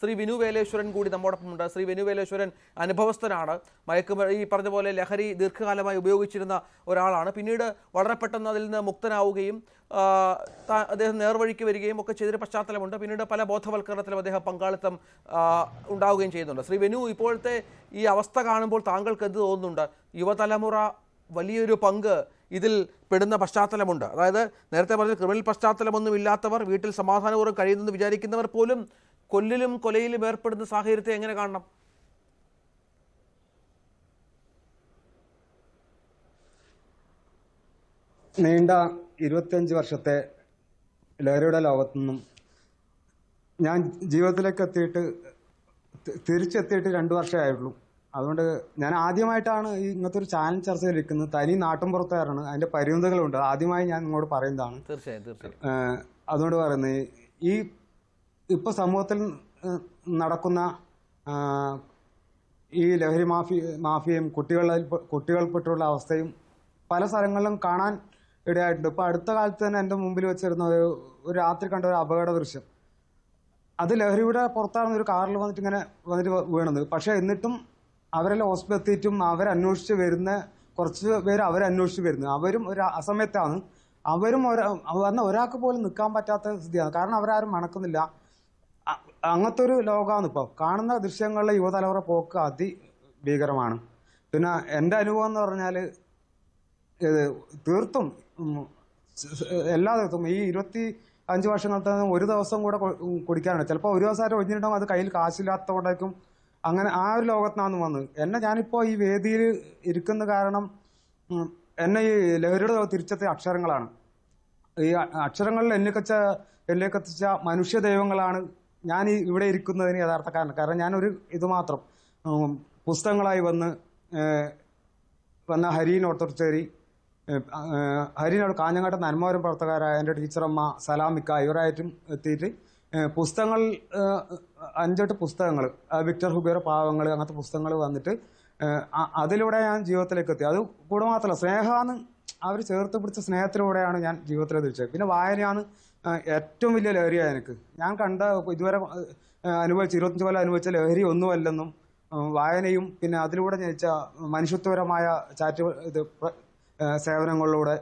ശ്രീ വിനു വേലേശ്വരൻ കൂടി നമ്മോടൊപ്പമുണ്ട്. ശ്രീ വിനു വേലേശ്വരൻ അനുഭവസ്ഥനാണ്. ഈ പറഞ്ഞ പോലെ ലഹരി ദീർഘകാലമായി ഉപയോഗിച്ചിരുന്ന ഒരാളാണ്. പിന്നീട് വളരെ പെട്ടെന്ന് അതിൽ നിന്ന് മുക്തനാവുകയും അദ്ദേഹം നേർവഴിക്ക് വരികയും ഒക്കെ ചെയ്തൊരു പശ്ചാത്തലമുണ്ട്. പിന്നീട് പല ബോധവൽക്കരണത്തിലും അദ്ദേഹം പങ്കാളിത്തം ഉണ്ടാവുകയും ചെയ്യുന്നുണ്ട്. ശ്രീ വിനു, ഇപ്പോഴത്തെ ഈ അവസ്ഥ കാണുമ്പോൾ താങ്കൾക്ക് എന്ത് തോന്നുന്നുണ്ട്? യുവതലമുറ വലിയൊരു പങ്ക് ഇതിൽ പെടുന്ന പശ്ചാത്തലമുണ്ട്. അതായത് നേരത്തെ പറഞ്ഞ ക്രിമിനൽ പശ്ചാത്തലമൊന്നും ഇല്ലാത്തവർ, വീട്ടിൽ സമാധാനപൂർവ്വം കഴിയുന്നെന്ന് വിചാരിക്കുന്നവർ പോലും കൊല്ലിലും കൊലയിലും ഏർപ്പെടുന്ന സാഹചര്യത്തെ എങ്ങനെ കാണണം? നീണ്ട 25 വർഷത്തെ ലഹരിയുടെ ലോകത്തുനിന്നും ഞാൻ ജീവിതത്തിലേക്ക് തിരിച്ചെത്തിയിട്ട് 2 വർഷമേ ആയുള്ളൂ. അതുകൊണ്ട് ഞാൻ ആദ്യമായിട്ടാണ് ഇങ്ങനത്തെ ഒരു ചാനൽ ചർച്ചയിലിരിക്കുന്നത്. തനി നാട്ടുംപുറത്തുകാരാണ്, അതിന്റെ പരിമിതികളുണ്ട്. ആദ്യമായി ഞാൻ നിങ്ങളോട് പറയുന്നതാണ്. അതുകൊണ്ട് പറയുന്നത്, ഇപ്പൊ സമൂഹത്തിൽ നടക്കുന്ന ഈ ലഹരി മാഫിയയും കുട്ടികൾപ്പെട്ടുള്ള അവസ്ഥയും പല സ്ഥലങ്ങളിലും കാണാൻ ഇടയായിട്ടുണ്ട്. ഇപ്പൊ അടുത്ത കാലത്ത് തന്നെ എന്റെ മുമ്പിൽ വെച്ചിരുന്ന ഒരു രാത്രി കണ്ട ഒരു അപകട ദൃശ്യം, അത് ലഹരിയുടെ പുറത്താണ് ഒരു കാറിൽ വന്നിട്ട് വീണത്. പക്ഷെ എന്നിട്ടും അവരെല്ലാം ഹോസ്പിറ്റലിൽ എത്തിയിട്ടും അവരന്വേഷിച്ച് വരുന്ന കുറച്ച് പേര് അവരന്വേഷിച്ച് വരുന്നത്, അവരും ഒരു അസമയത്താണ്. വന്ന ഒരാൾക്ക് പോലും നിൽക്കാൻ പറ്റാത്ത സ്ഥിതിയാണ്. കാരണം അവരാരും മണക്കുന്നില്ല. അങ്ങനത്തെ ഒരു ലോകമാണ് ഇപ്പോൾ കാണുന്ന ദൃശ്യങ്ങളിലെ യുവതലമുറ പോക്ക് അതിഭീകരമാണ്. പിന്നെ എൻ്റെ അനുഭവം എന്ന് പറഞ്ഞാൽ തീർത്തും എല്ലാ ദിവസവും ഈ 25 വർഷങ്ങൾക്ക് ഒരു ദിവസം കൂടെ കുടിക്കാറുണ്ട്. ചിലപ്പോൾ ഒരു ദിവസം ഒഴിഞ്ഞിട്ടുണ്ടാകും, അത് കയ്യിൽ കാശില്ലാത്തതുകൊണ്ടായിരിക്കും. അങ്ങനെ ആ ഒരു ലോകത്തിനാണ് വന്നത്. ഞാനിപ്പോൾ ഈ വേദിയിൽ ഇരിക്കുന്ന കാരണം എന്നെ ഈ ലഹരിയുടെ തിരിച്ചെത്തിയ അക്ഷരങ്ങളാണ്. ഈ അക്ഷരങ്ങളിൽ എന്നെ കത്തിച്ച മനുഷ്യ ദൈവങ്ങളാണ് ഞാൻ ഇവിടെ ഇരിക്കുന്നതിന് യഥാർത്ഥ കാരണം. കാരണം ഞാനൊരു ഇത് മാത്രം പുസ്തകങ്ങളായി വന്ന ഹരീൻ ഓർത്തോച്ചേരി, ഹരീനോട് കാഞ്ഞങ്ങാട്ട് നന്മവരം പ്രവർത്തകരായ എൻ്റെ ടീച്ചറമ്മ സലാമിക്ക, ഇവരായിട്ടും എത്തിയിട്ട് പുസ്തകങ്ങൾ 5-8 പുസ്തകങ്ങൾ, വിക്ടർ ഹുഗോയുടെ പാവങ്ങൾ, അങ്ങനത്തെ പുസ്തകങ്ങൾ വന്നിട്ട് അതിലൂടെ ഞാൻ ജീവിതത്തിലേക്ക് എത്തി. അത് കൂടെ മാത്രമല്ല, സ്നേഹമാണ് അവർ ചേർത്ത് പിടിച്ച സ്നേഹത്തിലൂടെയാണ് ഞാൻ ജീവിതത്തിലേക്ക് തിരിച്ചത്. പിന്നെ വായനയാണ് ഏറ്റവും വലിയ ലഹരിയായ എനിക്ക്. ഞാൻ ഇതുവരെ അനുഭവിച്ച 25 കൊല്ലം അനുഭവിച്ച ലഹരി ഒന്നുമല്ലെന്നും വായനയും പിന്നെ അതിലൂടെ ജനിച്ച മനുഷ്യത്വപരമായ സേവനങ്ങളിലൂടെ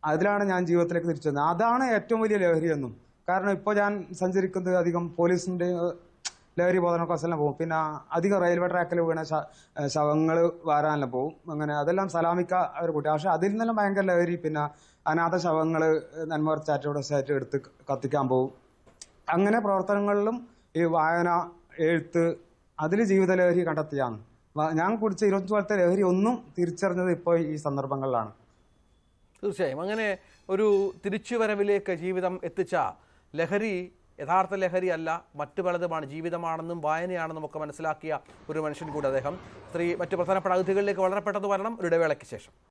അതിലാണ് ഞാൻ ജീവിതത്തിലേക്ക് തിരിച്ചത്. അതാണ് ഏറ്റവും വലിയ ലഹരിയെന്നും. കാരണം ഇപ്പോൾ ഞാൻ സഞ്ചരിക്കുന്നത് അധികം പോലീസിന്റെ ലഹരി ബോധന ക്ലാസ്സെല്ലാം പോകും. പിന്നെ അധികം റെയിൽവേ ട്രാക്കിൽ വീണ ശവങ്ങൾ വാരാനെല്ലാം പോകും. അങ്ങനെ അതെല്ലാം സലാമിക്ക അവർ കൂട്ടി. പക്ഷെ അതിൽ നിന്നെല്ലാം ഭയങ്കര ലഹരി. പിന്നെ അനാഥ ശവങ്ങൾ നന്മവർ ചാരിറ്റബിൾ എടുത്ത് കത്തിക്കാൻ പോകും. അങ്ങനെ പ്രവർത്തനങ്ങളിലും ഈ വായന, എഴുത്ത്, അതിൽ ജീവിത ലഹരി കണ്ടെത്തിയാണ്. ഞാൻ കുടിച്ച 25 കൊല്ലത്തെ ലഹരി ഒന്നും തിരിച്ചറിഞ്ഞത് ഇപ്പോൾ ഈ സന്ദർഭങ്ങളിലാണ്. തീർച്ചയായും അങ്ങനെ ഒരു തിരിച്ചുവരവിലേക്ക് ജീവിതം എത്തിച്ച ലഹരി യഥാർത്ഥ ലഹരി അല്ല, മറ്റു പലതുമാണ്, ജീവിതമാണെന്നും വായനയാണെന്നും ഒക്കെ മനസ്സിലാക്കിയ ഒരു മനുഷ്യൻ കൂടി അദ്ദേഹം. മറ്റു പ്രധാനപ്പെട്ട അതിഥികളിലേക്ക് വളരെ പെട്ടെന്ന് വരണം ഒരു ഇടവേളയ്ക്ക് ശേഷം.